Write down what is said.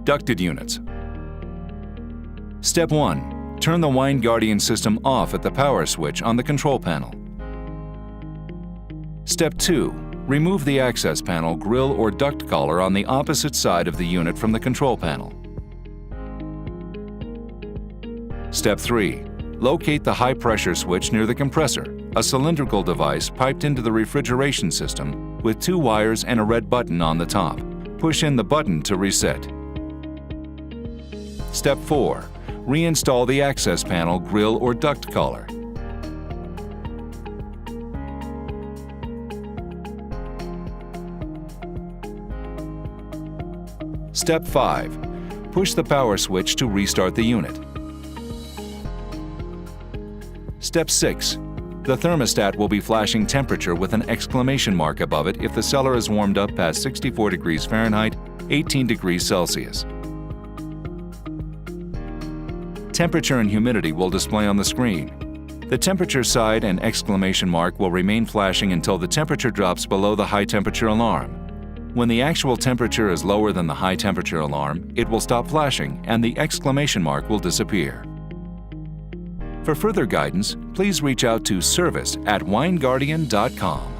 Ducted units. Step 1. Turn the Wine Guardian system off at the power switch on the control panel. Step 2. Remove the access panel, grill, or duct collar on the opposite side of the unit from the control panel. Step 3. Locate the high-pressure switch near the compressor, a cylindrical device piped into the refrigeration system with 2 wires and a red button on the top. Push in the button to reset. Step 4. Reinstall the access panel, grill, or duct collar. Step 5. Push the power switch to restart the unit. Step 6. The thermostat will be flashing temperature with an exclamation mark above it if the cellar is warmed up past 64 degrees Fahrenheit, 18 degrees Celsius. Temperature and humidity will display on the screen. The temperature side and exclamation mark will remain flashing until the temperature drops below the high temperature alarm. When the actual temperature is lower than the high temperature alarm, it will stop flashing and the exclamation mark will disappear. For further guidance, please reach out to service@wineguardian.com.